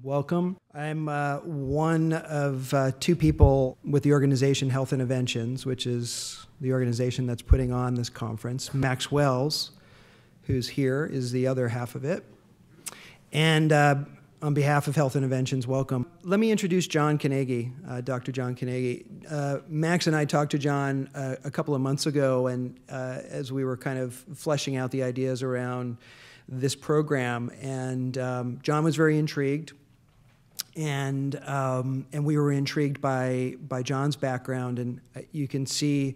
Welcome. I'm one of two people with the organization Health Innovations, which is the organization that's putting on this conference. Max Wells, who's here, is the other half of it. And on behalf of Health Innovations, welcome. Let me introduce John Kenagy, Dr. John Kenagy. Max and I talked to John a couple of months ago, and as we were kind of fleshing out the ideas around this program, and John was very intrigued, and we were intrigued by John's background, and you can see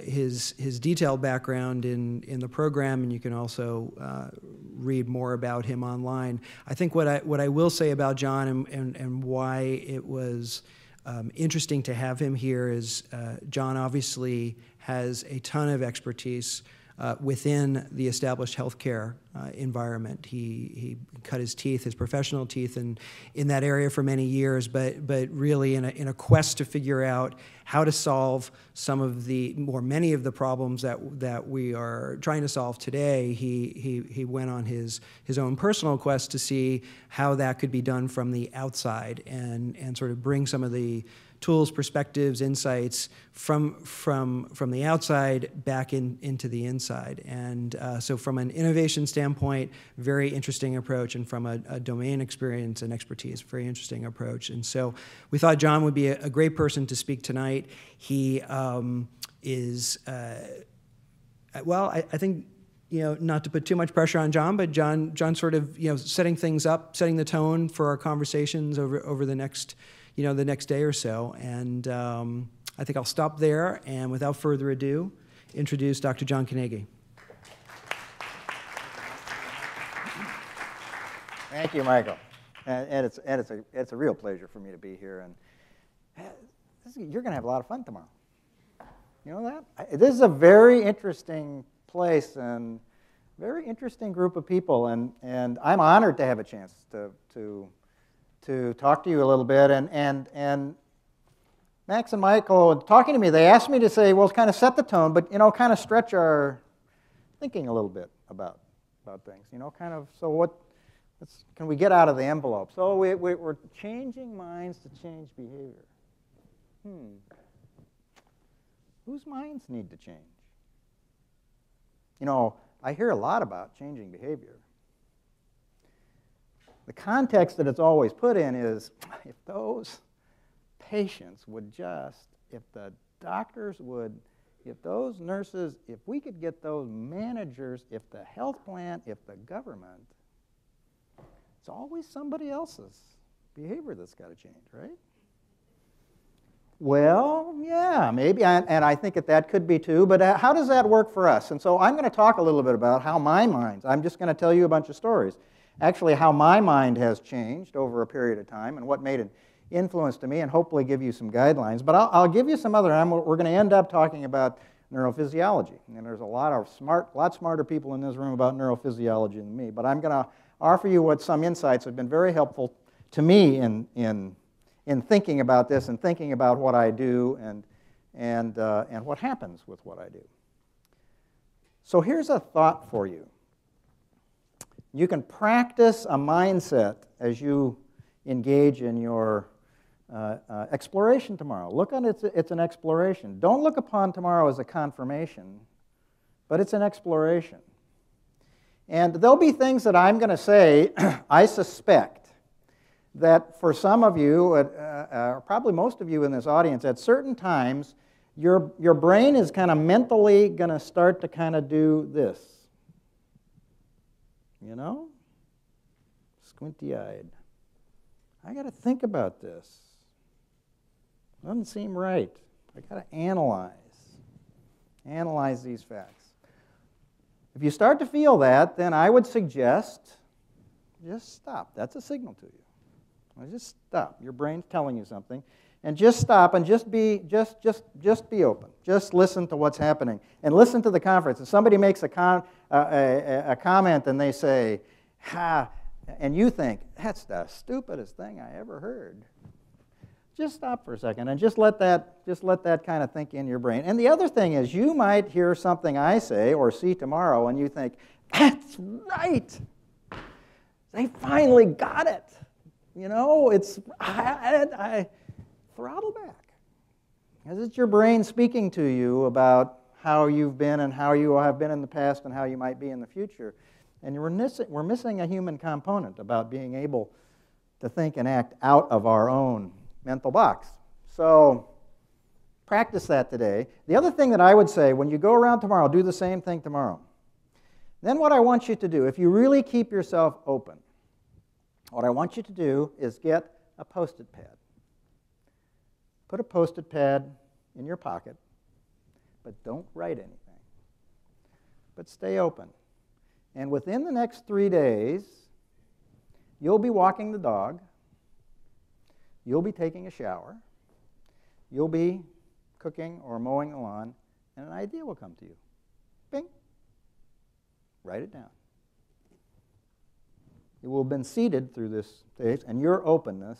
his detailed background in the program, and you can also read more about him online. I think what I will say about John and why it was interesting to have him here is John obviously has a ton of expertise within the established healthcare environment. He cut his teeth, his professional teeth, in that area for many years, but really in a quest to figure out how to solve some of the, or many of the problems that we are trying to solve today, he went on his own personal quest to see how that could be done from the outside and sort of bring some of the tools, perspectives, insights from the outside back into the inside. And so from an innovation standpoint, very interesting approach, and from a domain experience and expertise, very interesting approach. And so we thought John would be a great person to speak tonight. He is, well, I think, not to put too much pressure on John, but John sort of, setting things up, setting the tone for our conversations over the next the next day or so. And I think I'll stop there, and without further ado, introduce Dr. John Kenagy. Thank you, Michael. And it's a real pleasure for me to be here. And you're going to have a lot of fun tomorrow. You know that? This is a very interesting place and very interesting group of people. And I'm honored to have a chance to talk to you a little bit, and Max and Michael talking to me, they asked me to say, well, kind of set the tone, but kind of stretch our thinking a little bit about things, kind of. So can we get out of the envelope? So we're changing minds to change behavior. Whose minds need to change? I hear a lot about changing behavior. The context that it's always put in is, if those patients would just, if the doctors would, if those nurses, if we could get those managers, if the health plan, if the government, it's always somebody else's behavior that's got to change, right? Well, yeah, maybe, and I think that could be too, but how does that work for us? And so I'm going to talk a little bit about how my mind, I'm just going to tell you a bunch of stories. Actually, how my mind has changed over a period of time and what made an influence to me, and hopefully give you some guidelines. But I'll give you some other, we're going to end up talking about neurophysiology. And there's a lot smarter people in this room about neurophysiology than me. But I'm going to offer you what some insights have been very helpful to me in thinking about this and thinking about what I do and what happens with what I do. So here's a thought for you. You can practice a mindset as you engage in your exploration tomorrow. Look on it's an exploration. Don't look upon tomorrow as a confirmation, but it's an exploration. And there'll be things that I'm going to say, I suspect, that for some of you, probably most of you in this audience, at certain times, your brain is kind of mentally going to start to kind of do this. Squinty-eyed. I got to think about this. Doesn't seem right. I got to analyze these facts. If you start to feel that, then I would suggest just stop. That's a signal to you. Just stop. Your brain's telling you something, and just stop and just be open. Just listen to what's happening and listen to the conference. If somebody makes a comment and they say, "Ha," and you think that's the stupidest thing I ever heard, just stop for a second and just let that kind of think in your brain. And the other thing is, you might hear something I say or see tomorrow, and you think, "That's right. They finally got it." you know, I throttle back. Because it's your brain speaking to you about how you've been and how you have been in the past and how you might be in the future. And we're missing a human component about being able to think and act out of our own mental box. So practice that today. The other thing that I would say, when you go around tomorrow, do the same thing tomorrow. Then what I want you to do, if you really keep yourself open, what I want you to do is get a Post-it pad. Put a Post-it pad in your pocket, but don't write anything. But stay open. And within the next 3 days, you'll be walking the dog, you'll be taking a shower, you'll be cooking or mowing the lawn, and an idea will come to you. Bing. Write it down. It will have been seeded through this stage and your openness,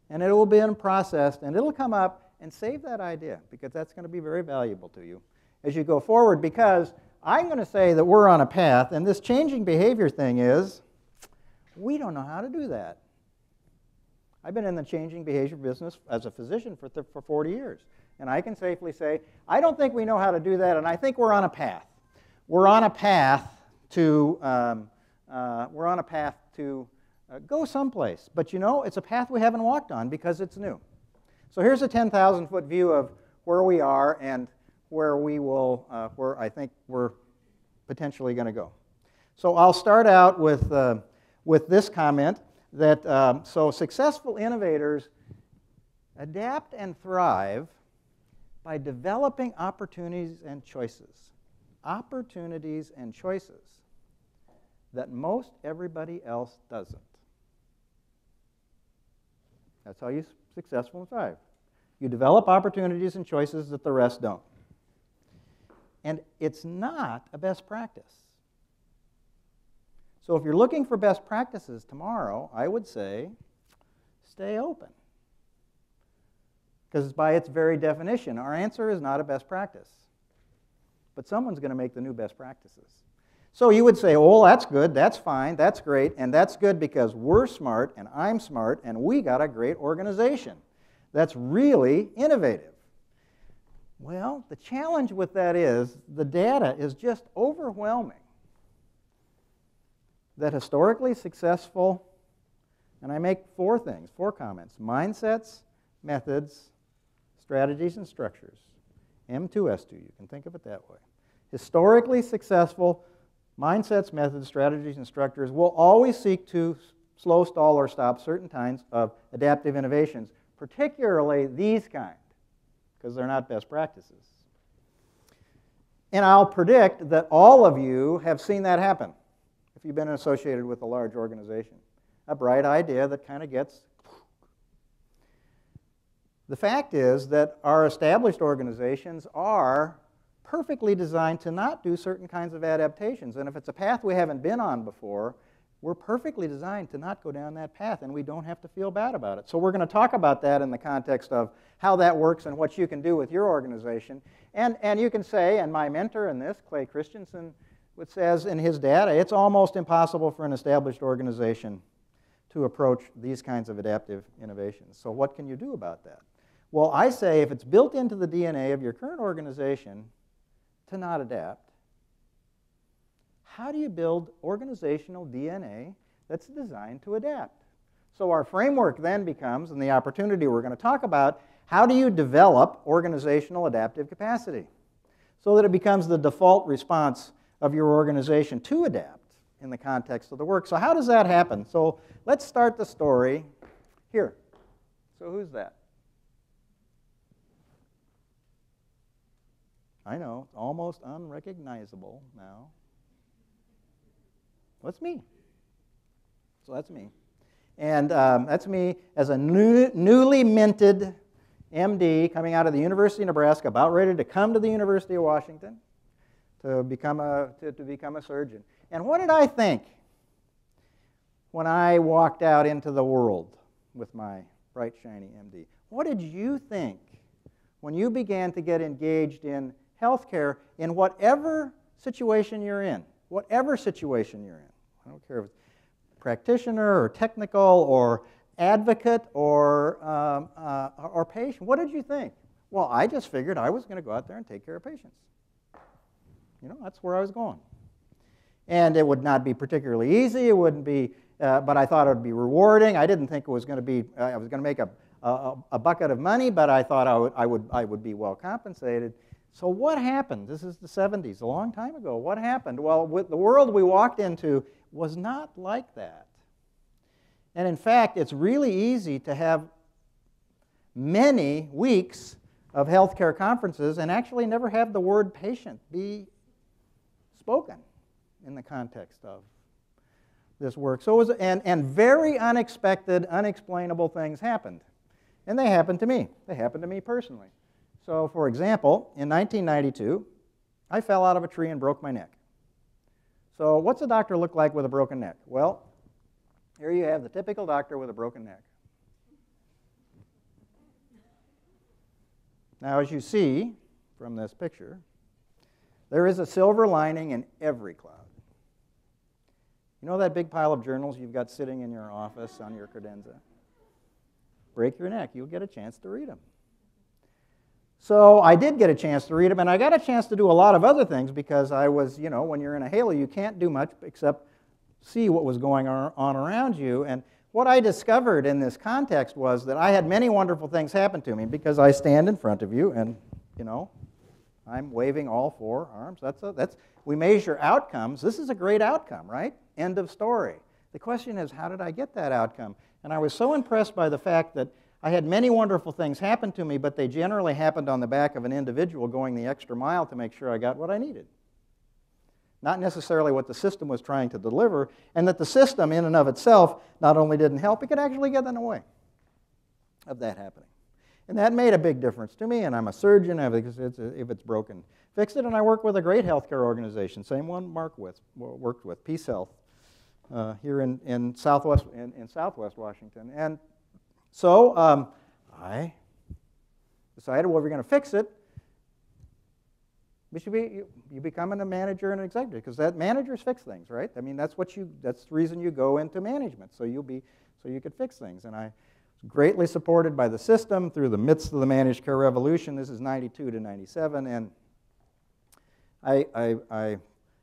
and it will be processed, and it'll come up and save that idea, because that's going to be very valuable to you as you go forward, because I'm going to say that we're on a path, and this changing behavior thing is, we don't know how to do that. I've been in the changing behavior business as a physician for 40 years, and I can safely say, I don't think we know how to do that, and I think we're on a path. We're on a path to go someplace, but you know, it's a path we haven't walked on because it's new. So here's a 10,000-foot view of where we are and where we will, where I think we're potentially going to go. So I'll start out with this comment that so successful innovators adapt and thrive by developing opportunities and choices. Opportunities and choices that most everybody else doesn't. That's how you successful and thrive. You develop opportunities and choices that the rest don't. And it's not a best practice. So if you're looking for best practices tomorrow, I would say stay open. Because by its very definition, our answer is not a best practice. But someone's going to make the new best practices. So you would say, oh, that's good, that's fine, that's great, and that's good because we're smart, and I'm smart, and we got a great organization that's really innovative. Well, the challenge with that is the data is just overwhelming. That historically successful, and I make four comments: mindsets, methods, strategies, and structures. M2S2, you can think of it that way. Historically successful mindsets, methods, strategies, and structures will always seek to slow, stall, or stop certain kinds of adaptive innovations, particularly these kind, because they're not best practices. And I'll predict that all of you have seen that happen if you've been associated with a large organization. A bright idea that kind of gets... The fact is that our established organizations are perfectly designed to not do certain kinds of adaptations. And if it's a path we haven't been on before, we're perfectly designed to not go down that path, and we don't have to feel bad about it. So we're going to talk about that in the context of how that works and what you can do with your organization. And you can say, and my mentor in this, Clay Christensen, says in his data, it's almost impossible for an established organization to approach these kinds of adaptive innovations. So what can you do about that? Well, I say if it's built into the DNA of your current organization to not adapt, how do you build organizational DNA that's designed to adapt? So our framework then becomes, and the opportunity we're going to talk about, how do you develop organizational adaptive capacity so that it becomes the default response of your organization to adapt in the context of the work. So how does that happen? So let's start the story here. So who's that? I know, almost unrecognizable now. Well, that's me. So that's me. And that's me as a newly minted MD coming out of the University of Nebraska, about ready to come to the University of Washington to become a surgeon. And what did I think when I walked out into the world with my bright, shiny MD? What did you think when you began to get engaged in healthcare in whatever situation you're in? Whatever situation you're in. I don't care if it's practitioner or technical or advocate or patient? What did you think? Well, I just figured I was going to go out there and take care of patients. You know, that's where I was going. And it would not be particularly easy. It wouldn't be, but I thought it would be rewarding. I didn't think it was going to be, I was going to make a bucket of money, but I thought I would be well compensated. So what happened? This is the 70s, a long time ago. What happened? Well, the world we walked into was not like that. And in fact, it's really easy to have many weeks of healthcare conferences and actually never have the word patient be spoken in the context of this work. So it was, and very unexpected, unexplainable things happened. And they happened to me. They happened to me personally. So for example, in 1992, I fell out of a tree and broke my neck. So what's a doctor look like with a broken neck? Well, here you have the typical doctor with a broken neck. Now, as you see from this picture, there is a silver lining in every cloud. You know that big pile of journals you've got sitting in your office on your credenza? Break your neck, you'll get a chance to read them. So I did get a chance to read them, and I got a chance to do a lot of other things because I was, you know, when you're in a halo, you can't do much except see what was going on around you. And what I discovered in this context was that I had many wonderful things happen to me because I stand in front of you and, you know, I'm waving all four arms. We measure outcomes. This is a great outcome, right? End of story. The question is, how did I get that outcome? And I was so impressed by the fact that I had many wonderful things happen to me, but they generally happened on the back of an individual going the extra mile to make sure I got what I needed. Not necessarily what the system was trying to deliver, and that the system in and of itself not only didn't help, it could actually get in the way of that happening. And that made a big difference to me, and I'm a surgeon. If it's broken, fix it. And I work with a great healthcare organization, same one Mark worked with, Peace Health, here in Southwest Washington. And so I decided, well, if we're going to fix it, you becoming a manager and an executive, because that managers fix things, right? I mean, that's the reason you go into management, so you could fix things. And I was greatly supported by the system through the midst of the managed care revolution. This is 92 to 97, and I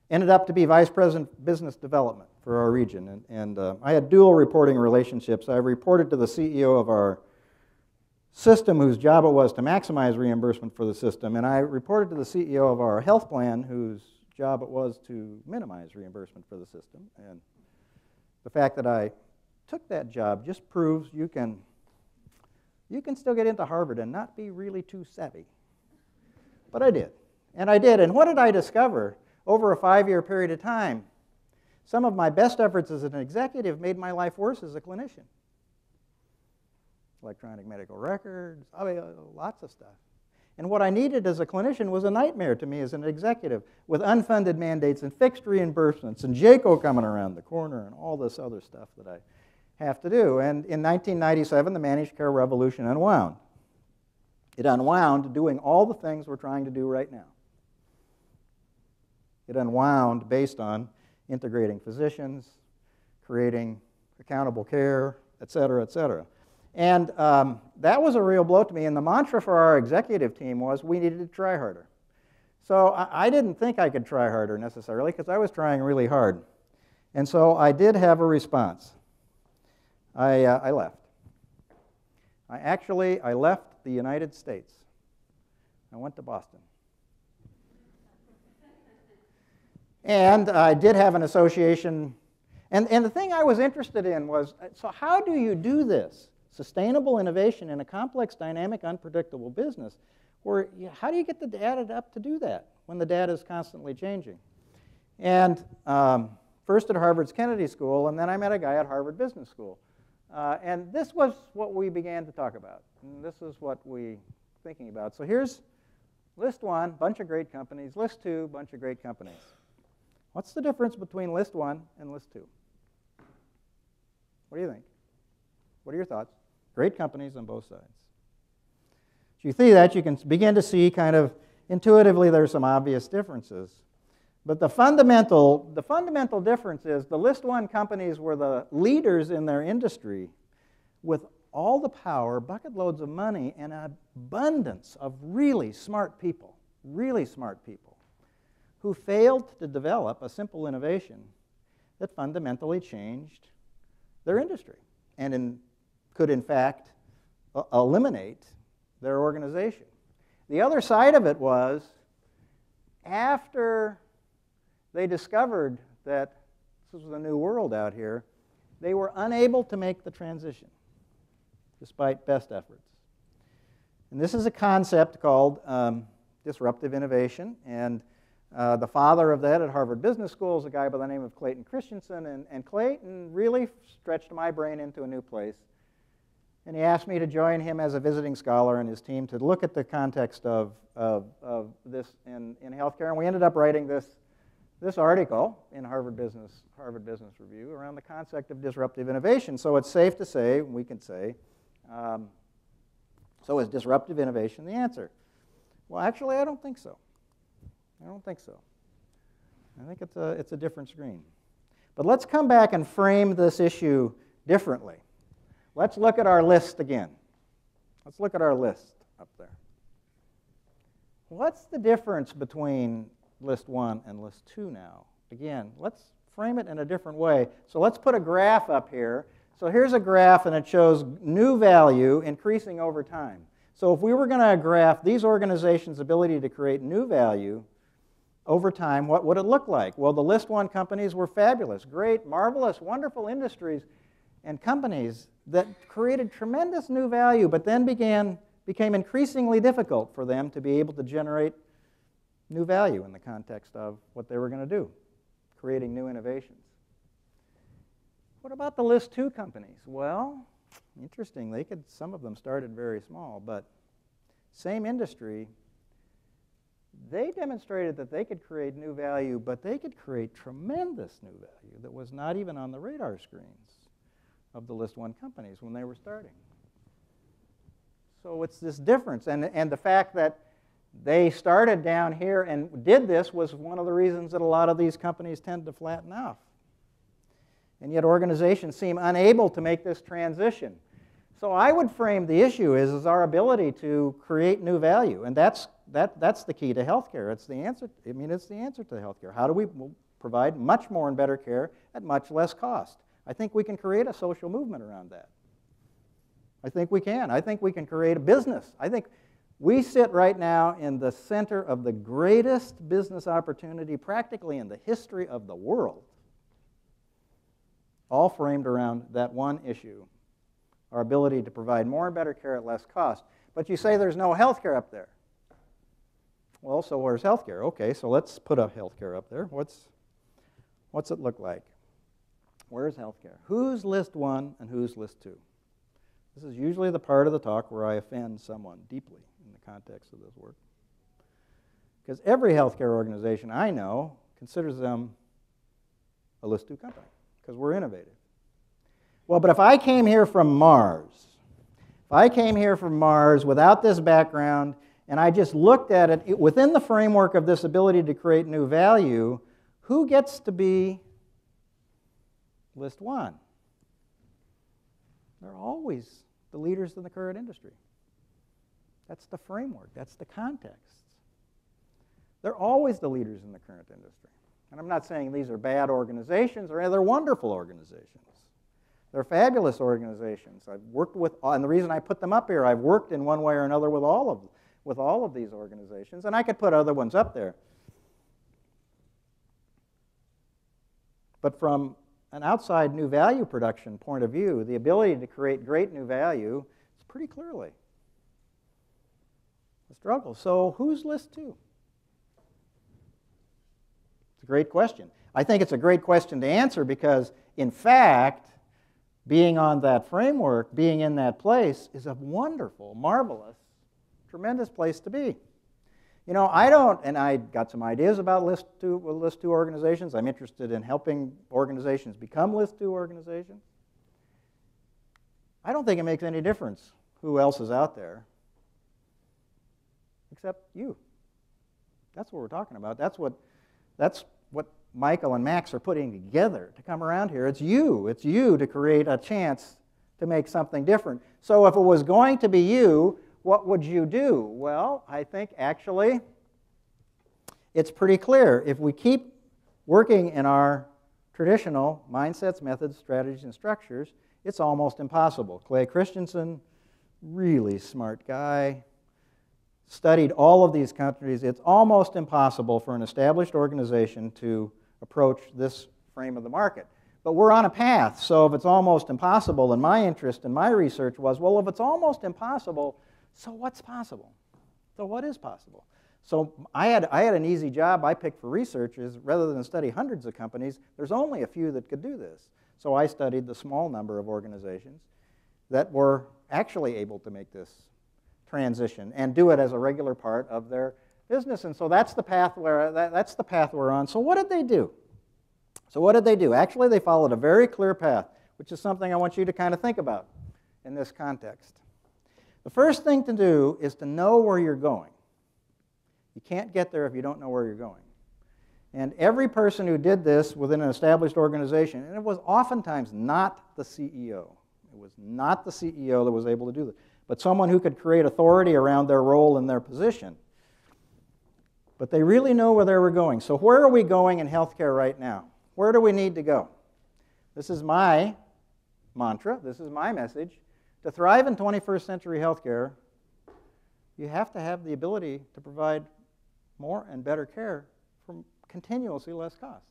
ended up to be vice president of business development for our region, and I had dual reporting relationships. I reported to the CEO of our system, whose job it was to maximize reimbursement for the system, and I reported to the CEO of our health plan, whose job it was to minimize reimbursement for the system. And the fact that I took that job just proves you can still get into Harvard and not be really too savvy. But I did. And what did I discover? Over a 5-year period of time, some of my best efforts as an executive made my life worse as a clinician. Electronic medical records, I mean, lots of stuff. And what I needed as a clinician was a nightmare to me as an executive, with unfunded mandates and fixed reimbursements and JACO coming around the corner and all this other stuff that I have to do. And in 1997, the managed care revolution unwound. It unwound doing all the things we're trying to do right now. It unwound based on integrating physicians, creating accountable care, et cetera, et cetera. And that was a real blow to me, and the mantra for our executive team was we needed to try harder. So I didn't think I could try harder necessarily, because I was trying really hard. And so I did have a response. I left. I left the United States. I went to Boston. And I did have an association, and the thing I was interested in was, so how do you do this? Sustainable innovation in a complex, dynamic, unpredictable business, where how do you get the data up to do that when the data is constantly changing? And first at Harvard's Kenagy School, and then I met a guy at Harvard Business School. And this was what we began to talk about. And this is what we were thinking about. So here's list one, bunch of great companies. List two, bunch of great companies. What's the difference between list one and list two? What do you think? What are your thoughts? Great companies on both sides. If you see that, you can begin to see kind of intuitively there's some obvious differences. But the fundamental difference is the list one companies were the leaders in their industry, with all the power, bucket loads of money, and an abundance of really smart people who failed to develop a simple innovation that fundamentally changed their industry and could, in fact, eliminate their organization. The other side of it was, after they discovered that this was a new world out here, they were unable to make the transition, despite best efforts. And this is a concept called disruptive innovation, and the father of that at Harvard Business School is a guy by the name of Clayton Christensen, and Clayton really stretched my brain into a new place. And he asked me to join him as a visiting scholar and his team to look at the context of this in healthcare. And we ended up writing this article in Harvard Business Review around the concept of disruptive innovation. So it's safe to say, we can say, so is disruptive innovation the answer? Well, actually, I don't think so. I think it's a different screen. But let's come back and frame this issue differently. Let's look at our list again. Let's look at our list up there. What's the difference between list 1 and list 2 now? Again, let's frame it in a different way. So let's put a graph up here. So here's a graph, and it shows new value increasing over time. So if we were going to graph these organizations' ability to create new value over time, what would it look like? Well, the list 1 companies were fabulous, great, marvelous, wonderful industries and companies that created tremendous new value, but then became increasingly difficult for them to be able to generate new value in the context of what they were going to do, creating new innovations. What about the list 2 companies? Well, interesting, some of them started very small, but same industry, they demonstrated that they could create new value, but they could create tremendous new value that was not even on the radar screens of the list 1 companies when they were starting. So it's this difference, and the fact that they started down here and did this was one of the reasons that a lot of these companies tend to flatten out. And yet organizations seem unable to make this transition. So I would frame the issue is our ability to create new value, and that's the key to healthcare. It's the answer. It's the answer to healthcare. How do we provide much more and better care at much less cost? I think we can create a social movement around that. I think we can. I think we can create a business. I think we sit right now in the center of the greatest business opportunity practically in the history of the world, all framed around that one issue, our ability to provide more and better care at less cost. But you say there's no health care up there. Well, so where's health care? Okay, so let's put a health care up there. What's it look like? Where's health care? Who's list 1 and who's list 2? This is usually the part of the talk where I offend someone deeply in the context of this work. Because every healthcare organization I know considers them a list 2 company, because we're innovative. Well, but if I came here from Mars, without this background, and I just looked at it within the framework of this ability to create new value, who gets to be list 1? They're always the leaders in the current industry. That's the framework. That's the context. They're always the leaders in the current industry. And I'm not saying these are bad organizations, or they're wonderful organizations. They're fabulous organizations. I've worked with, and the reason I put them up here, I've worked in one way or another with all of these organizations, and I could put other ones up there. But from an outside new value production point of view, the ability to create great new value is pretty clearly a struggle. So who's list 2? It's a great question. I think it's a great question to answer because, in fact, being on that framework, being in that place, is a wonderful, marvelous, tremendous place to be. You know, I got some ideas about list 2 organizations. I'm interested in helping organizations become list 2 organizations. I don't think it makes any difference who else is out there except you. That's what we're talking about. That's what Michael and Max are putting together to come around here. It's you to create a chance to make something different. So if it was going to be you, what would you do? Well, I think actually it's pretty clear. If we keep working in our traditional mindsets, methods, strategies, and structures, it's almost impossible. Clay Christensen, really smart guy, studied all of these countries. It's almost impossible for an established organization to approach this frame of the market. But we're on a path, so if it's almost impossible, and my interest in my research was, well, if it's almost impossible, so what's possible? So what is possible? So I had an easy job I picked for researchers. Rather than study hundreds of companies, there's only a few that could do this. So I studied the small number of organizations that were actually able to make this transition and do it as a regular part of their business. And so that's the path we're on. So what did they do? Actually, they followed a very clear path, which is something I want you to kind of think about in this context. The first thing to do is to know where you're going. You can't get there if you don't know where you're going. And every person who did this within an established organization, and it was oftentimes not the CEO. It was not the CEO that was able to do this, but someone who could create authority around their role and their position. But they really know where they were going. So where are we going in healthcare right now? Where do we need to go? This is my mantra. This is my message. To thrive in 21st century healthcare, you have to have the ability to provide more and better care for continuously less cost.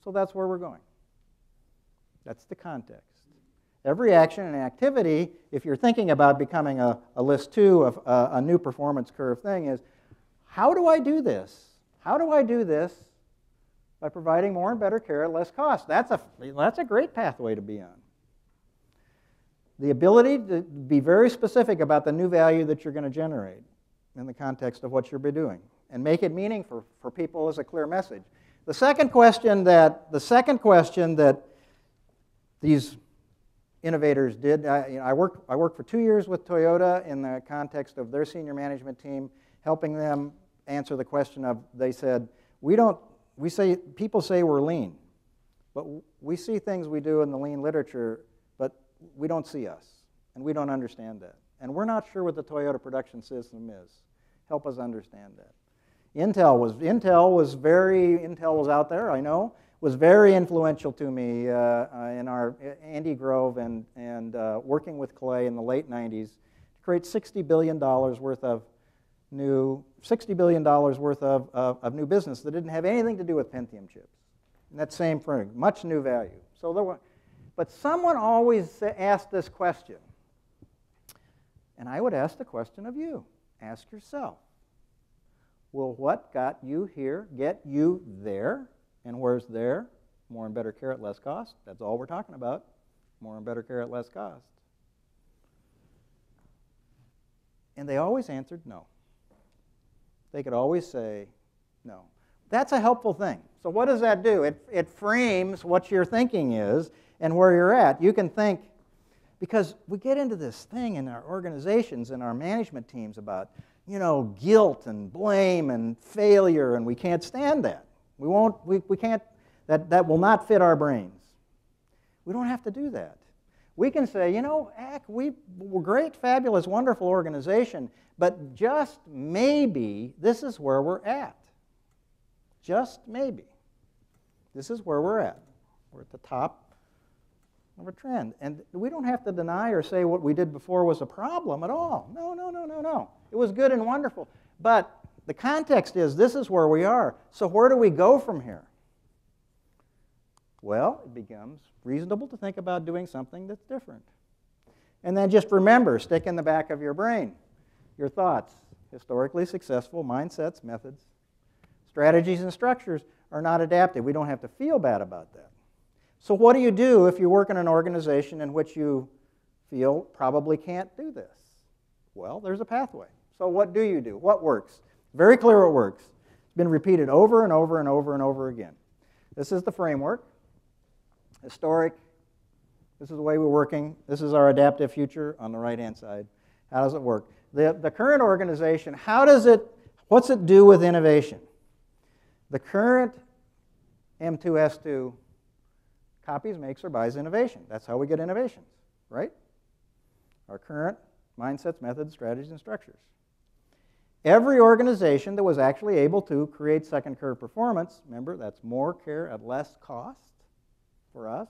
So that's where we're going. That's the context. Every action and activity, if you're thinking about becoming a list 2 of a new performance curve thing, is how do I do this? How do I do this by providing more and better care at less cost? That's a great pathway to be on. The ability to be very specific about the new value that you're going to generate in the context of what you'll be doing and make it meaningful for people is a clear message. The second question that these innovators did, I worked for 2 years with Toyota in the context of their senior management team, helping them answer the question of, they said, people say we're lean, but we see things we do in the lean literature, but we don't see us, and we don't understand that. And we're not sure what the Toyota production system is. Help us understand that. Intel was out there, I know, was very influential to me in our Andy Grove and working with Clay in the late 90s to create $60 billion worth of new business that didn't have anything to do with Pentium chips. And that same thing, much new value. But someone always asked this question, and I would ask the question of you. Ask yourself, will what got you here get you there? And where's there? More and better care at less cost. That's all we're talking about. More and better care at less cost. And they always answered no. They could always say no. That's a helpful thing. So what does that do? It frames what your thinking is and where you're at. You can think, because we get into this thing in our organizations and our management teams about, guilt and blame and failure, and we can't stand that. We can't, that will not fit our brains. We don't have to do that. We can say, we're great, fabulous, wonderful organization, but just maybe this is where we're at. Just maybe. This is where we're at. We're at the top of a trend. And we don't have to deny or say what we did before was a problem at all. No. It was good and wonderful. But the context is this is where we are. So where do we go from here? Well, it becomes reasonable to think about doing something that's different. And then just remember, stick in the back of your brain your thoughts. Historically successful mindsets, methods, strategies, and structures are not adaptive. We don't have to feel bad about that. So what do you do if you work in an organization in which you feel probably can't do this? Well, there's a pathway. So what do you do? What works? Very clear what works. It's been repeated over and over and over and over again. This is the framework. Historic. This is the way we're working. This is our adaptive future on the right-hand side. How does it work? The current organization, what's it do with innovation? The current M2S2 copies, makes, or buys innovation. That's how we get innovations, right? Our current mindsets, methods, strategies, and structures. Every organization that was actually able to create second curve performance, remember, that's more care at less cost for us,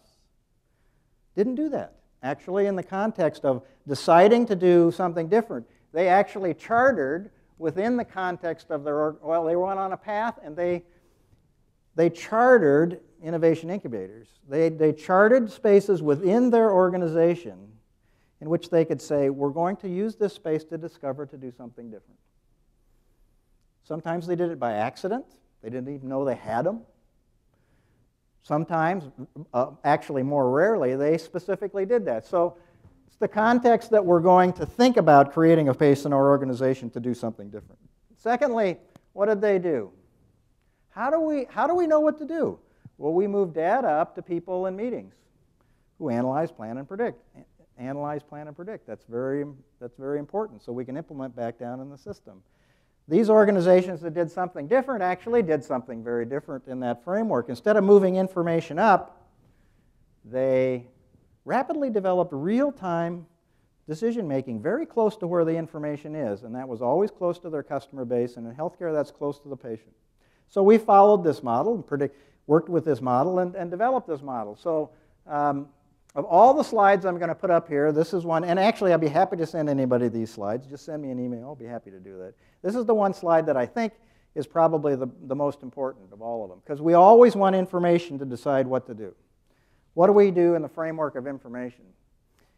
didn't do that. Actually, in the context of deciding to do something different, they actually chartered within the context of their, well, they went on a path and they chartered innovation incubators. They charted spaces within their organization in which they could say, we're going to use this space to discover, to do something different. Sometimes they did it by accident. They didn't even know they had them. Sometimes, actually more rarely, they specifically did that. So it's the context that we're going to think about creating a space in our organization to do something different. Secondly, what did they do? How do we know what to do? Well, we move data up to people in meetings who analyze, plan, and predict. Analyze, plan, and predict. That's very important, so we can implement back down in the system. These organizations that did something different actually did something very different in that framework. Instead of moving information up, they rapidly developed real-time decision-making very close to where the information is, and that was always close to their customer base, and in healthcare, that's close to the patient. So we followed this model, and worked with this model, and developed this model. So of all the slides I'm going to put up here, this is one, and actually I'd be happy to send anybody these slides. Just send me an email. I'll be happy to do that. This is the one slide that I think is probably the most important of all of them, because we always want information to decide what to do. What do we do in the framework of information?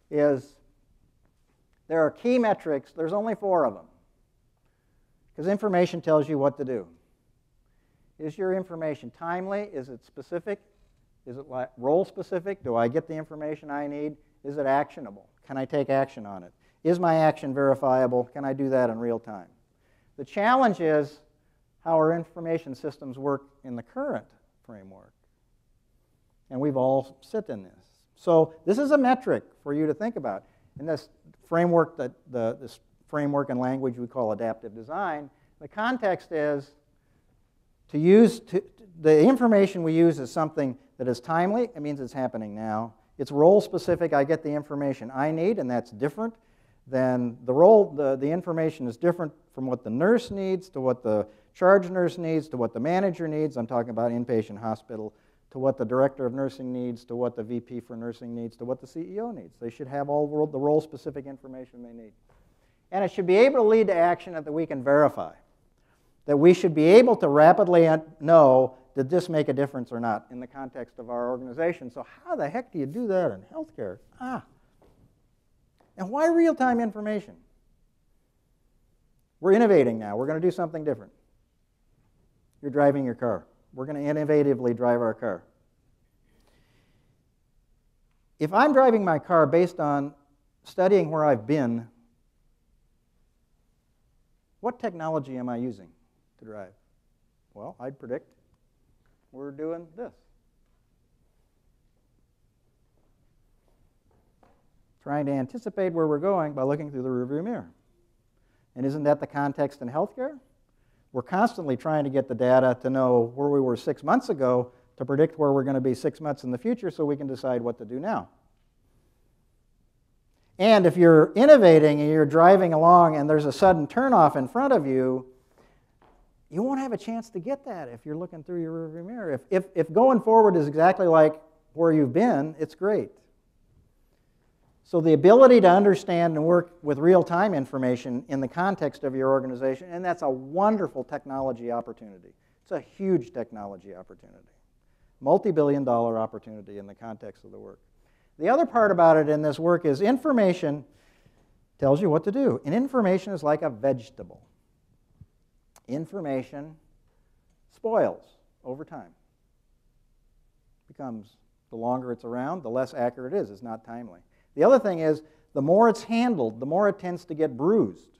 Is there are key metrics. There's only 4 of them, because information tells you what to do. Is your information timely? Is it specific? Is it role specific? Do I get the information I need? Is it actionable? Can I take action on it? Is my action verifiable? Can I do that in real time? The challenge is how our information systems work in the current framework. And we've all sit in this. So this is a metric for you to think about. In this framework, this framework and language we call adaptive design, the context is the information we use is something that is timely. It means it's happening now. It's role specific. I get the information I need, and that's different than the information is different from what the nurse needs, to what the charge nurse needs, to what the manager needs. I'm talking about inpatient hospital, to what the director of nursing needs, to what the VP for nursing needs, to what the CEO needs. They should have all the role specific information they need. And it should be able to lead to action that we can verify. That we should be able to rapidly know, did this make a difference or not in the context of our organization? So how the heck do you do that in healthcare? And why real-time information? We're innovating now. We're going to do something different. You're driving your car. We're going to innovatively drive our car. If I'm driving my car based on studying where I've been, what technology am I using to drive? Well, I'd predict we're doing this. Trying to anticipate where we're going by looking through the rearview mirror. And isn't that the context in healthcare? We're constantly trying to get the data to know where we were 6 months ago to predict where we're going to be 6 months in the future so we can decide what to do now. And if you're innovating and you're driving along and there's a sudden turnoff in front of you, you won't have a chance to get that if you're looking through your rearview mirror. If going forward is exactly like where you've been, it's great. So the ability to understand and work with real-time information in the context of your organization, and that's a wonderful technology opportunity. It's a huge technology opportunity. Multi-billion-dollar opportunity in the context of the work. The other part about it in this work is information tells you what to do. And information is like a vegetable. Information spoils over time. Becomes, the longer it's around, the less accurate it is. It's not timely. The other thing is, the more it's handled, the more it tends to get bruised.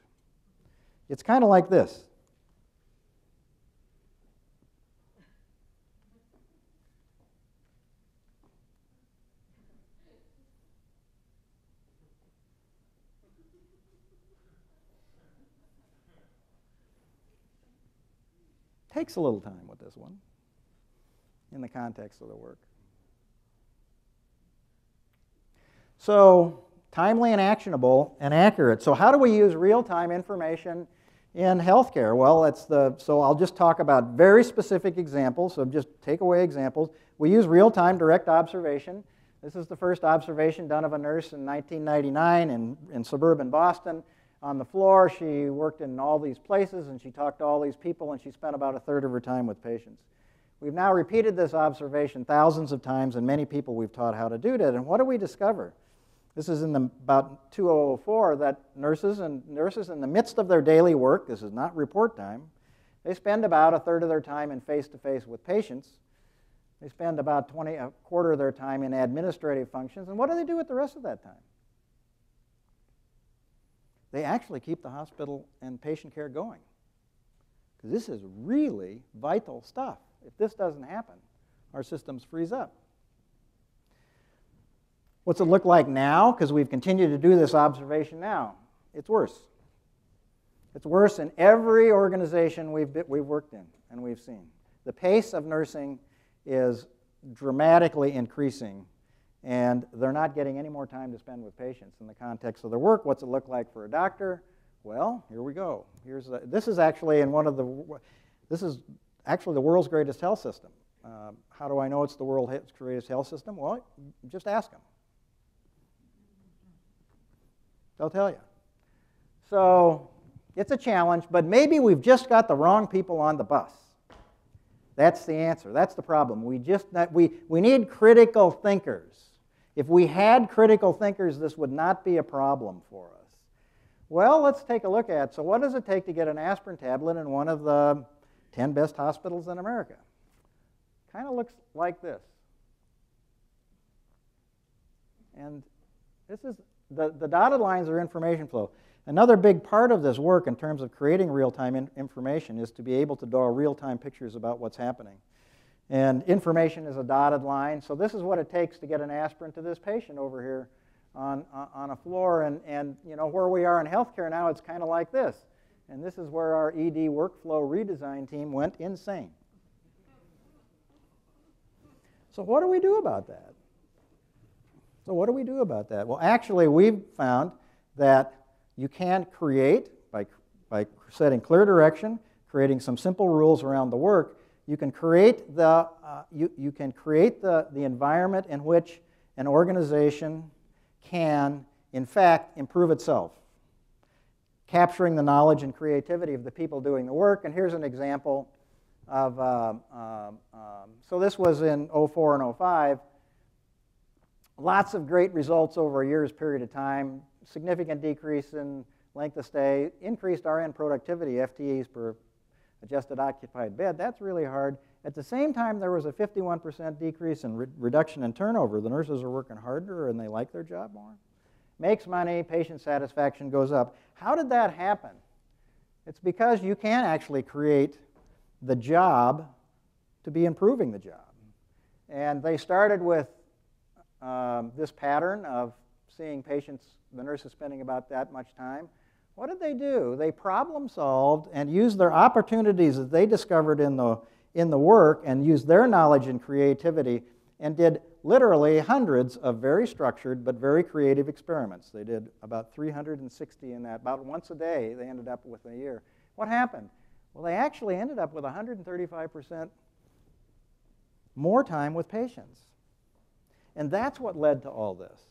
It's kind of like this. Takes a little time with this one in the context of the work. So timely and actionable and accurate. So how do we use real-time information in healthcare? Well, so I'll just talk about very specific examples, so just takeaway examples. We use real-time direct observation. This is the first observation done of a nurse in 1999 in suburban Boston. On the floor, she worked in all these places, and she talked to all these people, and she spent about a third of her time with patients. We've now repeated this observation thousands of times, and many people we've taught how to do that. And what do we discover? This is in about 2004, that nurses in the midst of their daily work, this is not report time, they spend about a third of their time in face-to-face with patients. They spend about a quarter of their time in administrative functions. And what do they do with the rest of that time? They actually keep the hospital and patient care going. Because this is really vital stuff. If this doesn't happen, our systems freeze up. What's it look like now? Because we've continued to do this observation now. It's worse. It's worse in every organization we've worked in and we've seen. The pace of nursing is dramatically increasing, and they're not getting any more time to spend with patients in the context of their work. What's it look like for a doctor? Well, here we go. This is actually the world's greatest health system. How do I know it's the world's greatest health system? Well, just ask them. They'll tell you. So it's a challenge, but maybe we've just got the wrong people on the bus. That's the answer. That's the problem. We need critical thinkers. If we had critical thinkers, this would not be a problem for us. Well, let's take a look at, so what does it take to get an aspirin tablet in one of the 10 best hospitals in America? Kind of looks like this. And this is, the dotted lines are information flow. Another big part of this work in terms of creating real-time information is to be able to draw real-time pictures about what's happening. And information is a dotted line. So this is what it takes to get an aspirin to this patient over here on a floor. And you know, where we are in healthcare now, it's kind of like this. And this is where our ED workflow redesign team went insane. So what do we do about that? Well, actually, we've found that you can create, by setting clear direction, creating some simple rules around the work, you can create the environment in which an organization can, in fact, improve itself, capturing the knowledge and creativity of the people doing the work. And here's an example of, so this was in 04 and 05. Lots of great results over a year's period of time, significant decrease in length of stay, increased RN productivity, FTEs per adjusted occupied bed. That's really hard. At the same time, there was a 51% decrease in reduction in turnover. The nurses are working harder and they like their job more. Makes money, patient satisfaction goes up. How did that happen? It's because you can actually create the job to be improving the job. And they started with this pattern of seeing patients, the nurses spending about that much time. What did they do? They problem solved and used their opportunities that they discovered in the work and used their knowledge and creativity and did literally hundreds of very structured but very creative experiments. They did about 360 in that, about once a day they ended up with in a year. What happened? Well, they actually ended up with 135% more time with patients. And that's what led to all this.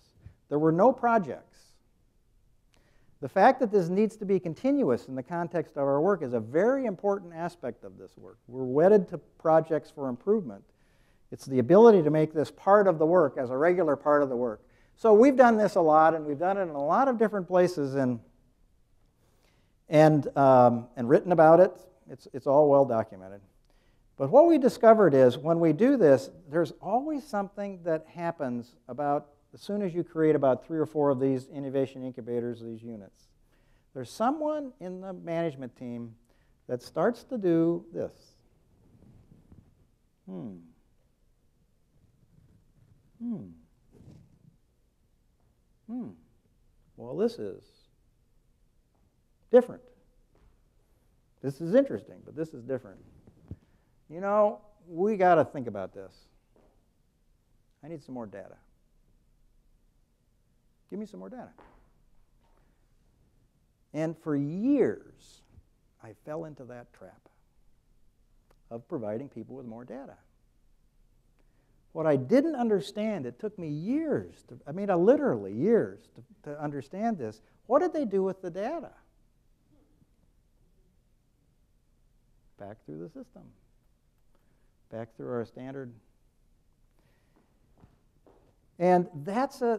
There were no projects. The fact that this needs to be continuous in the context of our work is a very important aspect of this work. We're wedded to projects for improvement. It's the ability to make this part of the work as a regular part of the work. So we've done this a lot, and we've done it in a lot of different places and written about it. It's all well documented. But what we discovered is when we do this, there's always something that happens about as soon as you create about 3 or 4 of these innovation incubators, these units. There's someone in the management team that starts to do this. Well, this is different. This is interesting, but this is different. You know, we got to think about this. I need some more data. Give me some more data. And for years, I fell into that trap of providing people with more data. What I didn't understand, it took me years, literally years to understand this. What did they do with the data? Back through the system. Back through our standard. And this is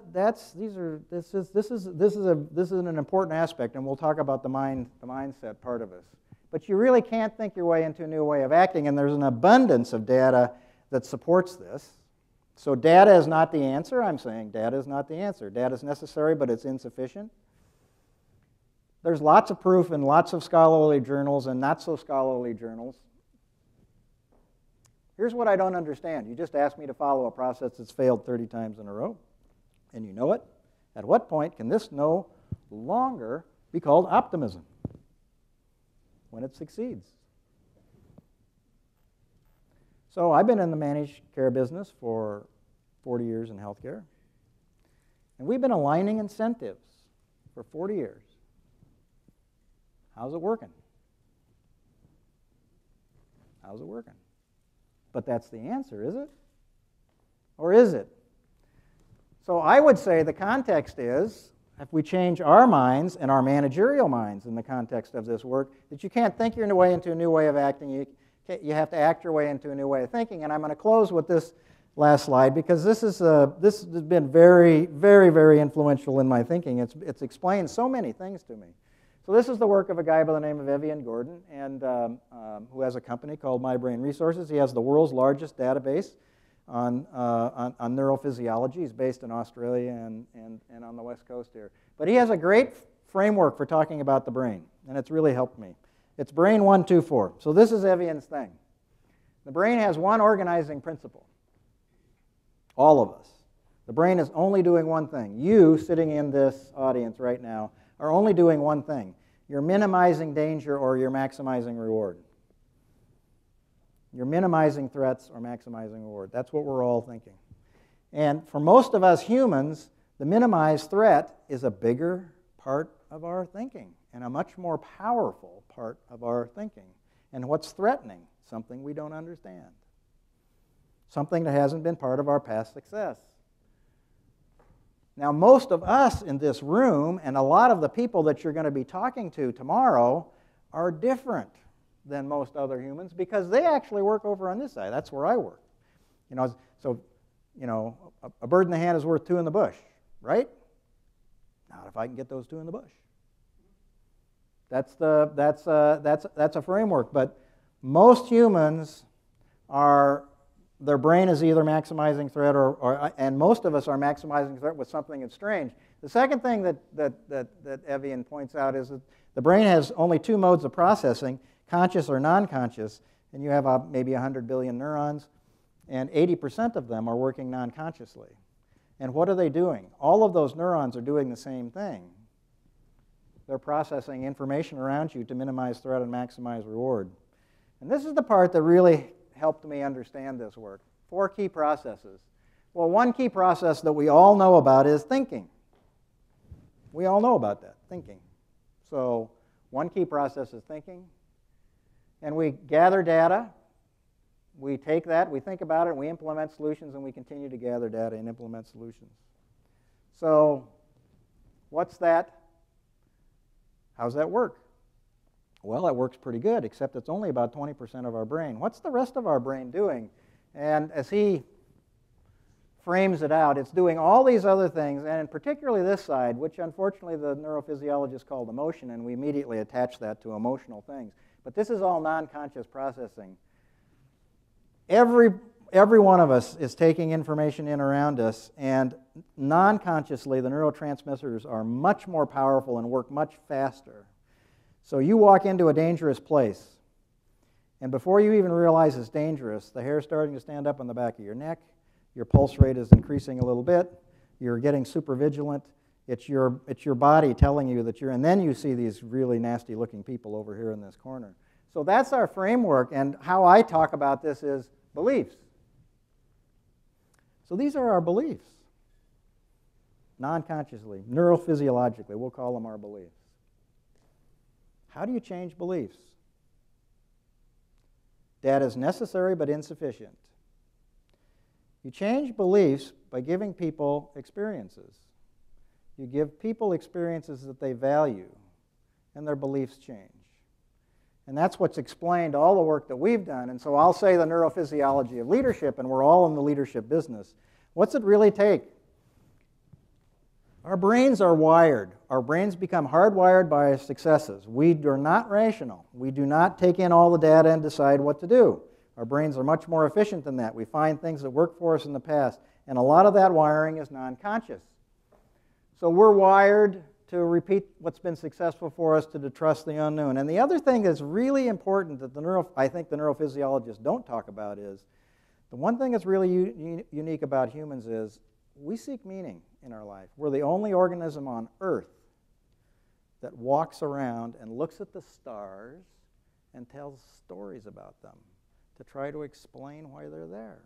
an important aspect, and we'll talk about the mindset part of us. But you really can't think your way into a new way of acting, and there's an abundance of data that supports this. So data is not the answer, I'm saying. Data is not the answer. Data is necessary, but it's insufficient. There's lots of proof in lots of scholarly journals and not so scholarly journals. Here's what I don't understand. You just asked me to follow a process that's failed 30 times in a row, and you know it. At what point can this no longer be called optimism? When it succeeds. So I've been in the managed care business for 40 years in healthcare, and we've been aligning incentives for 40 years. How's it working? How's it working? But that's the answer, is it? Or is it? So I would say the context is, if we change our minds and our managerial minds in the context of this work, that you can't think your way into a new way of acting. You have to act your way into a new way of thinking. And I'm going to close with this last slide because this has been very, very, very influential in my thinking. It's explained so many things to me. So this is the work of a guy by the name of Evian Gordon, and who has a company called My Brain Resources. He has the world's largest database on neurophysiology. He's based in Australia and on the West Coast here. But he has a great framework for talking about the brain, and it's really helped me. It's Brain 124. So this is Evian's thing. The brain has one organizing principle. All of us. The brain is only doing one thing. You, sitting in this audience right now, are only doing one thing. You're minimizing danger or you're maximizing reward. You're minimizing threats or maximizing reward. That's what we're all thinking. And for most of us humans, the minimized threat is a bigger part of our thinking and a much more powerful part of our thinking. And what's threatening? Something we don't understand. Something that hasn't been part of our past success. Now, most of us in this room and a lot of the people that you're going to be talking to tomorrow are different than most other humans because they actually work over on this side. That's where I work. So a bird in the hand is worth two in the bush, right? Not if I can get those two in the bush. That's a framework. But most humans their brain is either maximizing threat and most of us are maximizing threat with something that's strange. The second thing that Evian points out is that the brain has only two modes of processing, conscious or non-conscious, and you have maybe 100 billion neurons, and 80% of them are working non-consciously. And what are they doing? All of those neurons are doing the same thing. They're processing information around you to minimize threat and maximize reward. And this is the part that really helped me understand this work. 4 key processes. Well, one key process that we all know about is thinking. We all know about that, thinking. So one key process is thinking. And we gather data. We take that, we think about it, and we implement solutions, and we continue to gather data and implement solutions. So what's that? How's that work? Well, it works pretty good, except it's only about 20% of our brain. What's the rest of our brain doing? And as he frames it out, it's doing all these other things, and particularly this side, which unfortunately the neurophysiologists called emotion, and we immediately attach that to emotional things. But this is all non-conscious processing. Every one of us is taking information in around us, and non-consciously, the neurotransmitters are much more powerful and work much faster. So you walk into a dangerous place, and before you even realize it's dangerous, the hair's starting to stand up on the back of your neck, your pulse rate is increasing a little bit, you're getting super vigilant, it's your body telling you that and then you see these really nasty looking people over here in this corner. So that's our framework, and how I talk about this is beliefs. So these are our beliefs. non-consciously, neurophysiologically. We'll call them our beliefs. How do you change beliefs? Data is necessary but insufficient. You change beliefs by giving people experiences. You give people experiences that they value, and their beliefs change. And that's what's explained all the work that we've done. And so I'll say the neurophysiology of leadership, and we're all in the leadership business. What's it really take? Our brains are wired. Our brains become hardwired by our successes. We are not rational. We do not take in all the data and decide what to do. Our brains are much more efficient than that. We find things that worked for us in the past, and a lot of that wiring is non-conscious. So we're wired to repeat what's been successful for us, to trust the unknown. And the other thing that's really important that I think the neurophysiologists don't talk about is, the one thing that's really unique about humans is we seek meaning in our life. We're the only organism on Earth that walks around and looks at the stars and tells stories about them to try to explain why they're there.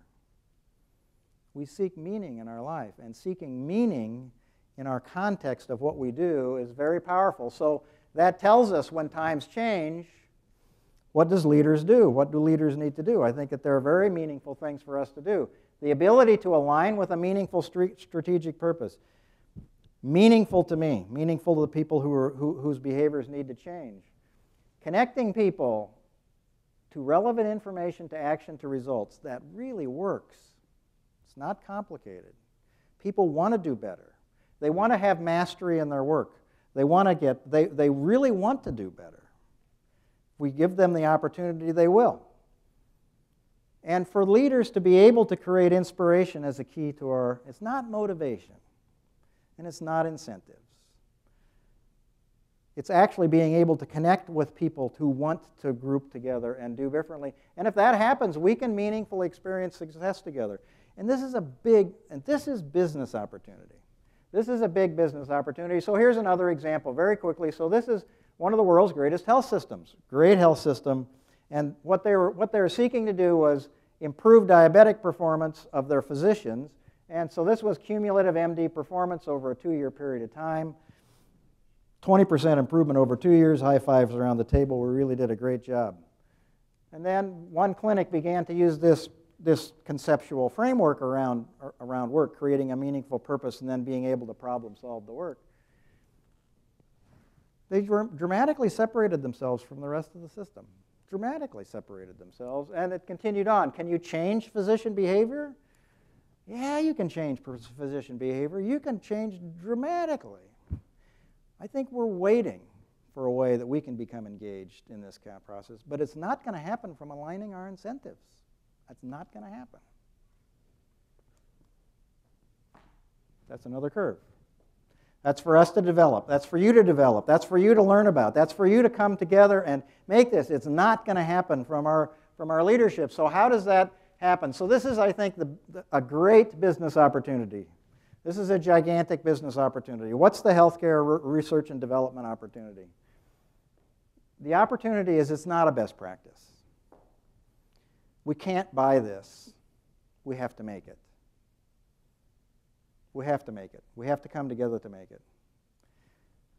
We seek meaning in our life, and seeking meaning in our context of what we do is very powerful. So that tells us when times change, what does leaders do? What do leaders need to do? I think that there are very meaningful things for us to do. The ability to align with a meaningful strategic purpose. Meaningful to me, meaningful to the people whose behaviors need to change. Connecting people to relevant information, to action, to results. That really works. It's not complicated. People want to do better. They want to have mastery in their work. They really want to do better. If we give them the opportunity, they will. And for leaders to be able to create inspiration as a key to it's not motivation, and it's not incentives. It's actually being able to connect with people who want to group together and do differently. And if that happens, we can meaningfully experience success together. And this is business opportunity. This is a big business opportunity. So here's another example very quickly. So this is one of the world's greatest health systems. Great health system. And what they were seeking to do was improve diabetic performance of their physicians. And so this was cumulative MD performance over a 2-year period of time. 20% improvement over 2 years. High fives around the table. We really did a great job. And then one clinic began to use this conceptual framework around work, creating a meaningful purpose and then being able to problem solve the work. They dramatically separated themselves from the rest of the system. Dramatically separated themselves, and it continued on. Can you change physician behavior? Yeah, you can change physician behavior. You can change dramatically. I think we're waiting for a way that we can become engaged in this kind of process, but it's not going to happen from aligning our incentives. That's not going to happen. That's another curve. That's for us to develop. That's for you to develop. That's for you to learn about. That's for you to come together and make this. It's not going to happen from our leadership. So how does that happen? So this is, I think, a great business opportunity. This is a gigantic business opportunity. What's the healthcare research and development opportunity? The opportunity is it's not a best practice. We can't buy this. We have to make it. We have to make it. We have to come together to make it.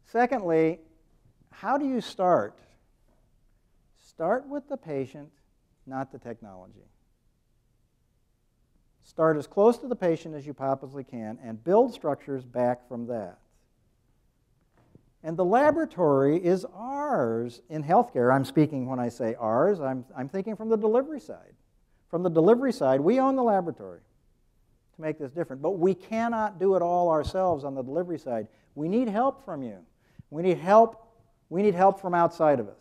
Secondly, how do you start? Start with the patient, not the technology. Start as close to the patient as you possibly can and build structures back from that. And the laboratory is ours in healthcare. I'm speaking when I say ours, I'm thinking from the delivery side. From the delivery side, we own the laboratory to make this different. But we cannot do it all ourselves on the delivery side. We need help from you. We need help from outside of us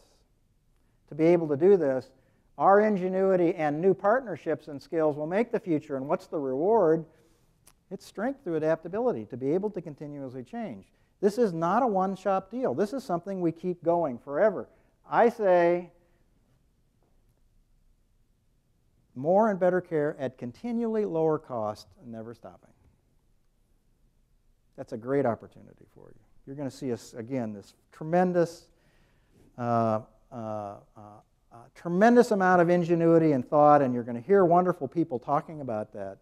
to be able to do this. Our ingenuity and new partnerships and skills will make the future. And what's the reward? It's strength through adaptability to be able to continuously change. This is not a one-shot deal. This is something we keep going forever. I say more and better care at continually lower cost and never stopping. That's a great opportunity for you. You're going to see us, again, this tremendous amount of ingenuity and thought, and you're going to hear wonderful people talking about that.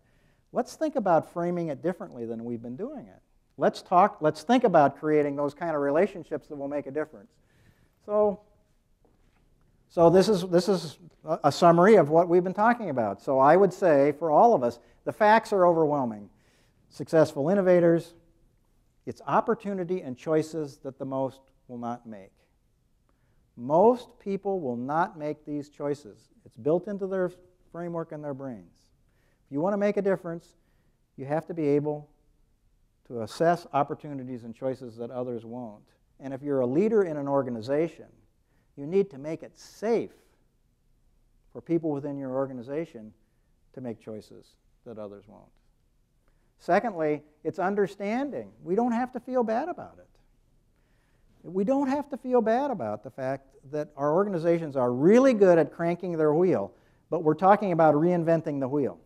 Let's think about framing it differently than we've been doing it. Let's think about creating those kind of relationships that will make a difference. So this is a summary of what we've been talking about. So I would say for all of us, the facts are overwhelming. Successful innovators, it's opportunity and choices that the most will not make. Most people will not make these choices. It's built into their framework in their brains. If you want to make a difference, you have to be able to assess opportunities and choices that others won't. And if you're a leader in an organization, you need to make it safe for people within your organization to make choices that others won't. Secondly, it's understanding. We don't have to feel bad about it. We don't have to feel bad about the fact that our organizations are really good at cranking their wheel, but we're talking about reinventing the wheel.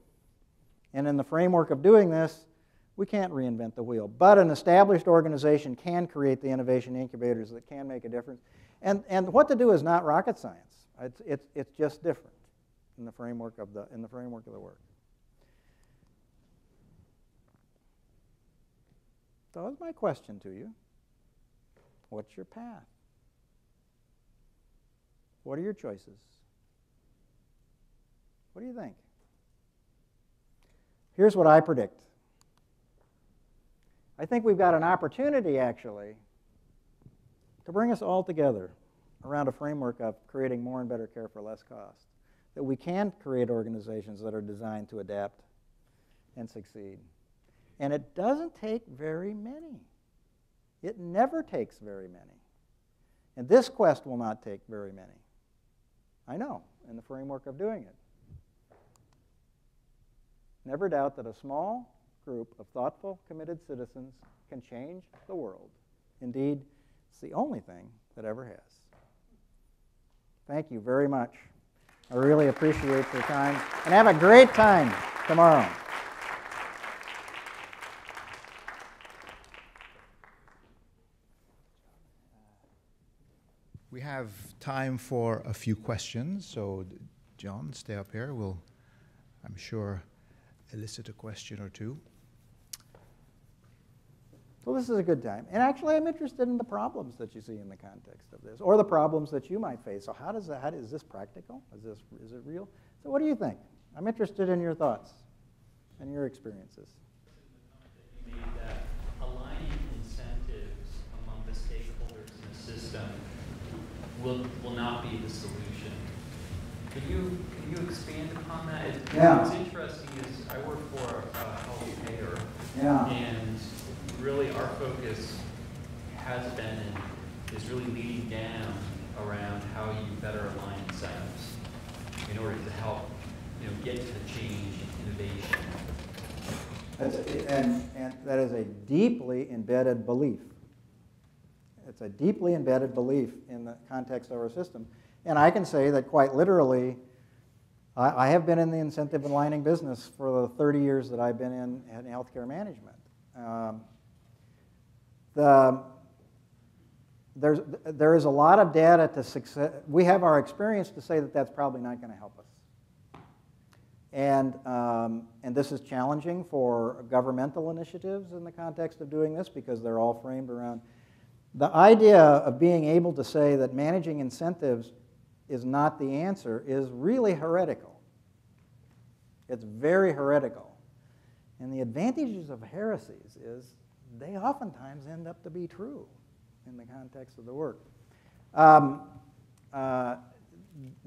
And in the framework of doing this, we can't reinvent the wheel. But an established organization can create the innovation incubators that can make a difference. And what to do is not rocket science. It's just different in the framework of the work. So that's my question to you. What's your path? What are your choices? What do you think? Here's what I predict. I think we've got an opportunity, actually, to bring us all together around a framework of creating more and better care for less cost. That we can create organizations that are designed to adapt and succeed. And it doesn't take very many. It never takes very many. And this quest will not take very many. I know, in the framework of doing it. Never doubt that a small group of thoughtful, committed citizens can change the world. Indeed, it's the only thing that ever has. Thank you very much. I really appreciate your time. And have a great time tomorrow. We have time for a few questions, so John, stay up here. We'll, I'm sure, elicit a question or two. So this is a good time. And actually, I'm interested in the problems that you see in the context of this, or the problems that you might face. So is this practical? Is it real? So what do you think? I'm interested in your thoughts and your experiences. You made that aligning incentives among the stakeholders in the system will not be the solution. Can you expand upon that? What's interesting is I work for a health payer, and really our focus has been and is really leading down around how you better align incentives in order to help get to the change innovation. And that is a deeply embedded belief. It's a deeply embedded belief in the context of our system. And I can say that quite literally, I have been in the incentive aligning business for the 30 years that I've been in healthcare management. There is a lot of data to success. We have our experience to say that that's probably not going to help us. And this is challenging for governmental initiatives in the context of doing this because they're all framed around. The idea of being able to say that managing incentives is not the answer is really heretical. It's very heretical. And the advantages of heresies is they oftentimes end up to be true in the context of the work.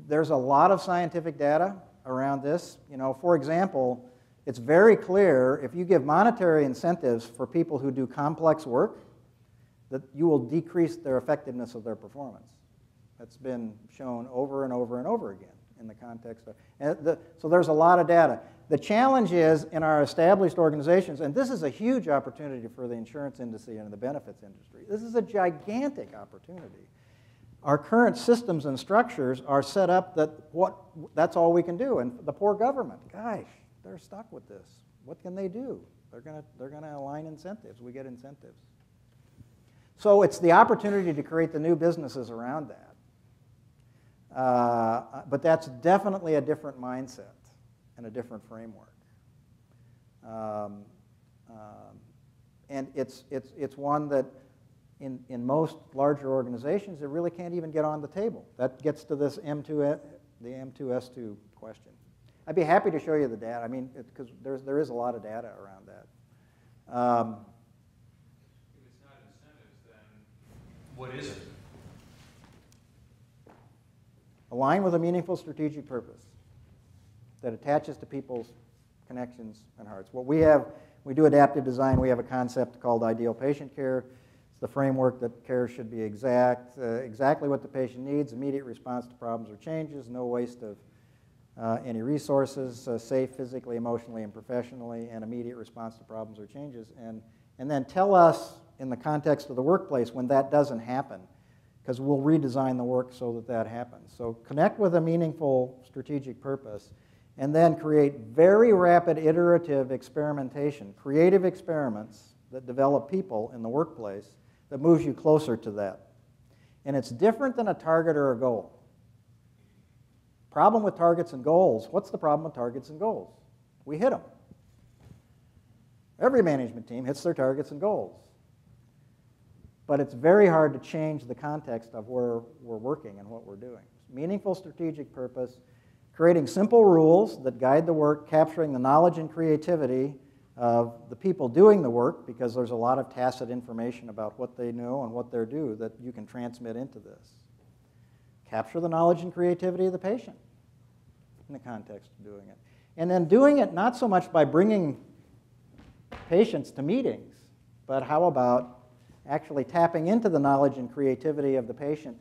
There's a lot of scientific data around this. For example, it's very clear if you give monetary incentives for people who do complex work, that you will decrease their effectiveness of their performance. That's been shown over and over and over again in the context of, so there's a lot of data. The challenge is in our established organizations, and this is a huge opportunity for the insurance industry and the benefits industry. This is a gigantic opportunity. Our current systems and structures are set up that that's all we can do. And the poor government, gosh, they're stuck with this. What can they do? They're gonna align incentives. We get incentives. So it's the opportunity to create the new businesses around that. But that's definitely a different mindset and a different framework. And it's one that in most larger organizations, it really can't even get on the table. That gets to this the M2S2 question. I'd be happy to show you the data. I mean, because there is a lot of data around that. If it's not incentives, then what is it? Align with a meaningful strategic purpose that attaches to people's connections and hearts. What we do adaptive design. We have a concept called ideal patient care. It's the framework that care should be exactly what the patient needs, immediate response to problems or changes, no waste of any resources, safe physically, emotionally, and professionally, and immediate response to problems or changes. And then tell us in the context of the workplace when that doesn't happen, because we'll redesign the work so that that happens. So connect with a meaningful strategic purpose, and then create very rapid iterative experimentation, creative experiments that develop people in the workplace that moves you closer to that. And it's different than a target or a goal. Problem with targets and goals, what's the problem with targets and goals? We hit them. Every management team hits their targets and goals. But it's very hard to change the context of where we're working and what we're doing. Meaningful strategic purpose, creating simple rules that guide the work, capturing the knowledge and creativity of the people doing the work, because there's a lot of tacit information about what they know and what they do that you can transmit into this. Capture the knowledge and creativity of the patient in the context of doing it. And then doing it not so much by bringing patients to meetings, but how about actually tapping into the knowledge and creativity of the patient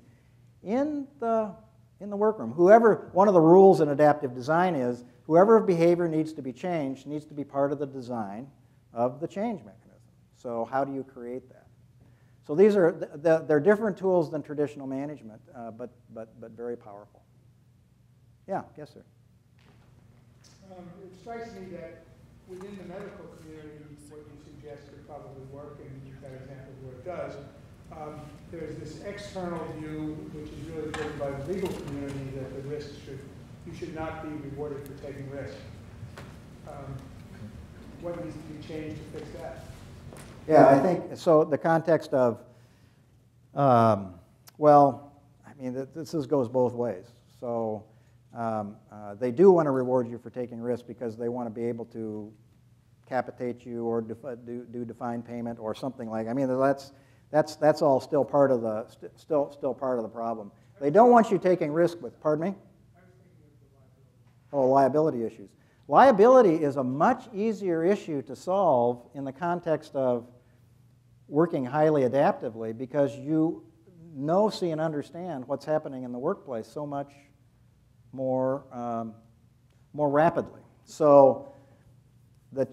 in the workroom. One of the rules in adaptive design is whoever behavior needs to be changed needs to be part of the design of the change mechanism. So how do you create that? So these they're different tools than traditional management, but very powerful. Yeah, yes, sir. It strikes me that within the medical community, what you suggest could probably work, and you've got examples where it does. There's this external view, which is really driven by the legal community, that the risks you should not be rewarded for taking risks. What needs to be changed to fix that? Yeah, I think, so the context of, well, I mean, this goes both ways. So they do want to reward you for taking risks because they want to be able to capitate you or do defined payment or something like. I mean, that's all still part of the still part of the problem. They don't want you taking risk with. Pardon me? I was thinking of the liability. Oh, liability issues. Liability is a much easier issue to solve in the context of working highly adaptively because you know, see, and understand what's happening in the workplace so much more rapidly. So the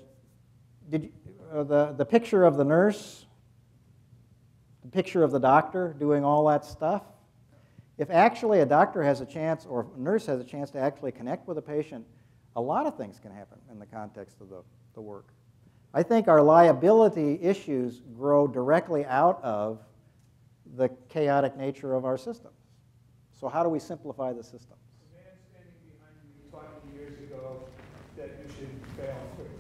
picture of the nurse, the picture of the doctor doing all that stuff, if actually a doctor has a chance or a nurse has a chance to actually connect with a patient, a lot of things can happen in the context of the work. I think our liability issues grow directly out of the chaotic nature of our systems. So how do we simplify the systems? The man standing behind you taught me years ago that you should fail quickly.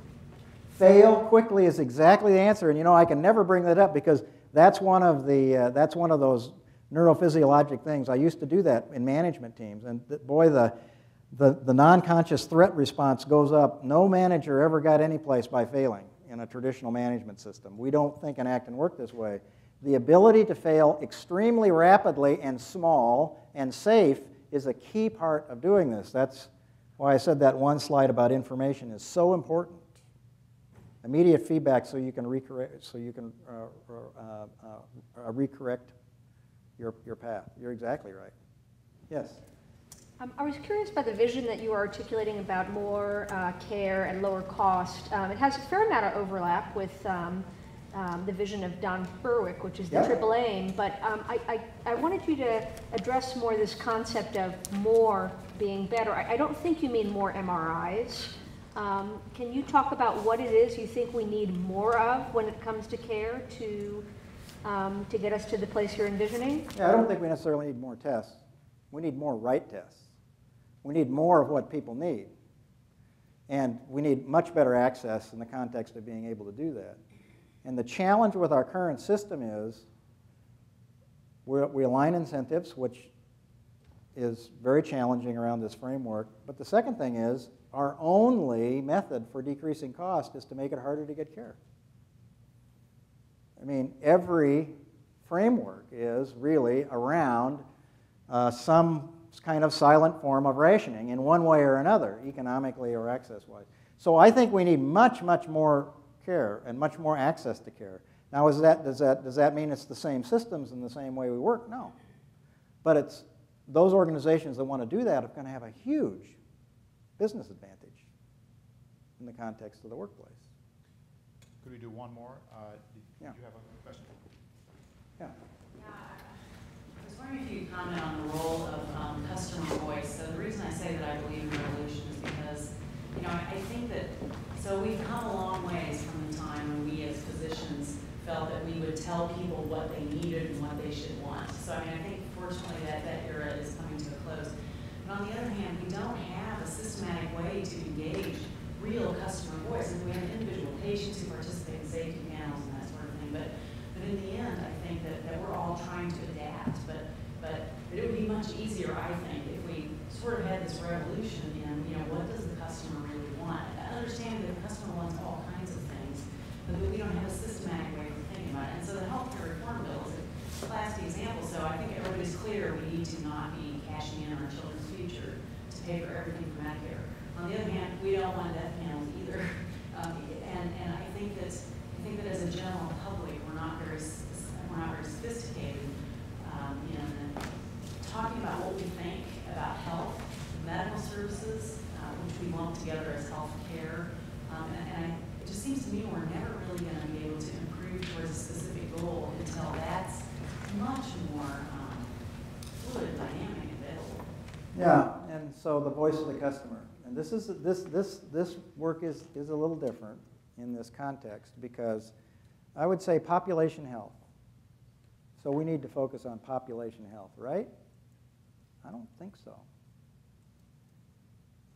Fail quickly is exactly the answer, and you know I can never bring that up because that's one of those neurophysiologic things. I used to do that in management teams, and boy, the non-conscious threat response goes up. No manager ever got any place by failing in a traditional management system. We don't think and act and work this way. The ability to fail extremely rapidly and small and safe is a key part of doing this. That's why I said that one slide about information is so important. Immediate feedback so you can recorrect your path. You're exactly right. Yes? I was curious about the vision that you were articulating about more care and lower cost. It has a fair amount of overlap with the vision of Don Berwick, which is the triple aim, but I wanted you to address more this concept of more being better. I don't think you mean more MRIs. Can you talk about what it is you think we need more of when it comes to care to get us to the place you're envisioning? Yeah, I don't think we necessarily need more tests. We need more right tests. We need more of what people need. And we need much better access in the context of being able to do that. And the challenge with our current system is we align incentives, which is very challenging around this framework. But the second thing is our only method for decreasing cost is to make it harder to get care. I mean, every framework is really around some kind of silent form of rationing in one way or another, economically or access-wise. So I think we need much, much more care and much more access to care. Now, does that mean it's the same systems and the same way we work? No. But it's those organizations that want to do that are going to have a huge business advantage in the context of the workplace. Could we do one more? Yeah. Did you have a question? Yeah. Yeah, I was wondering if you could comment on the role of customer voice. So the reason I say that I believe in revolution is because, you know, I think that, so we've come a long ways from the time when we as physicians felt that we would tell people what they needed and what they should want. So I mean, I think fortunately that era is coming to a close. But on the other hand, we don't have a systematic way to engage real customer voice. And we have individual patients who participate in safety panels and that sort of thing. But in the end, I think that we're all trying to adapt. But it would be much easier, I think, if we sort of had this revolution in, you know, what does the customer really want? I understand that the customer wants all kinds of things, but we don't have a systematic way of thinking about it. And so the healthcare reform bill is a classic example. So I think everybody's clear we need to not be cashing in on our children's future to pay for everything from Medicare. On the other hand, we don't want death panels either. And I think that as a general public, we're not very sophisticated. You know, talking about what we think about health, medical services, which we lump together as health care, it just seems to me we're never really going to be able to improve towards a specific goal until that's much more fluid, dynamic, and available. Yeah, and so the voice of the customer. And this work is a little different in this context because I would say population health. So we need to focus on population health, right? I don't think so.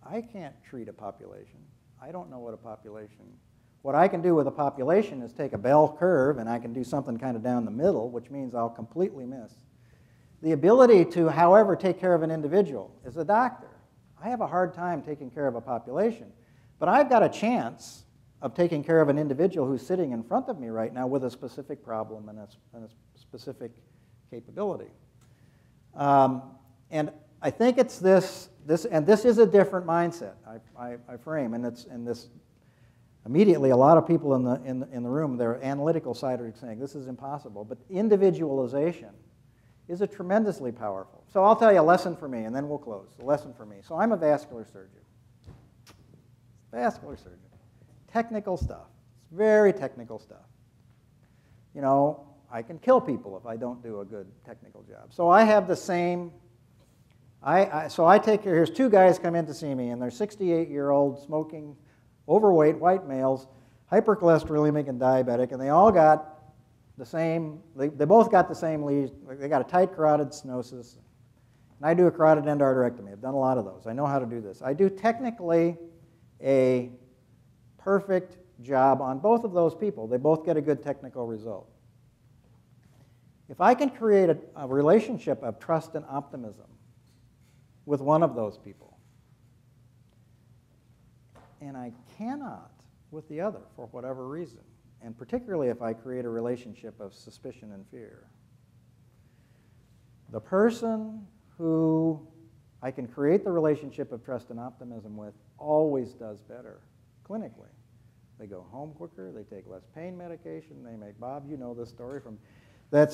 I can't treat a population. I don't know what a population. What I can do with a population is take a bell curve and I can do something kind of down the middle, which means I'll completely miss. The ability to, however, take care of an individual as a doctor. I have a hard time taking care of a population, but I've got a chance of taking care of an individual who's sitting in front of me right now with a specific problem and a specific capability. And I think it's this is a different mindset I frame, and this immediately a lot of people in the room, their analytical side are saying this is impossible, but individualization is a tremendously powerful. So I'll tell you a lesson for me, and then we'll close. A lesson for me. So I'm a vascular surgeon. Vascular surgeon. Technical stuff. It's very technical stuff. You know, I can kill people if I don't do a good technical job. So I have the same. So I take care. Here's two guys come in to see me, and they're 68-year-old, smoking, overweight white males, hypercholesterolemic and diabetic, and they all got the same. They both got the same lesion. They got a tight carotid stenosis, and I do a carotid endarterectomy. I've done a lot of those. I know how to do this. I do technically a perfect job on both of those people. They both get a good technical result. If I can create a relationship of trust and optimism with one of those people, and I cannot with the other for whatever reason, and particularly if I create a relationship of suspicion and fear, the person who I can create the relationship of trust and optimism with always does better clinically. They go home quicker, they take less pain medication, they make, Bob, you know this story from, they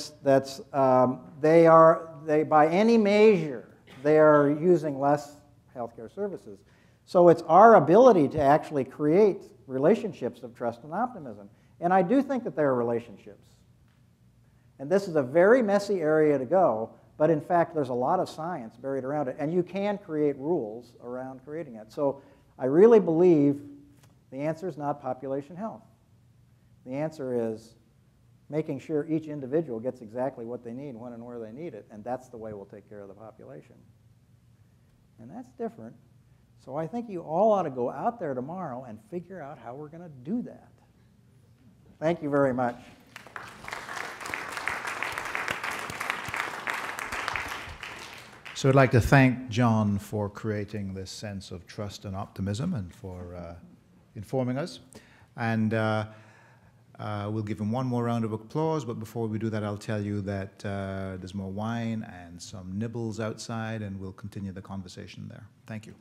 by any measure, they are using less healthcare services. So it's our ability to actually create relationships of trust and optimism. And I do think that there are relationships. And this is a very messy area to go, but in fact, there's a lot of science buried around it, and you can create rules around creating it. So I really believe the answer is not population health. The answer is making sure each individual gets exactly what they need, when and where they need it, and that's the way we'll take care of the population. And that's different. So I think you all ought to go out there tomorrow and figure out how we're going to do that. Thank you very much. So I'd like to thank John for creating this sense of trust and optimism and for informing us. And we'll give him one more round of applause, but before we do that, I'll tell you that there's more wine and some nibbles outside, and we'll continue the conversation there. Thank you.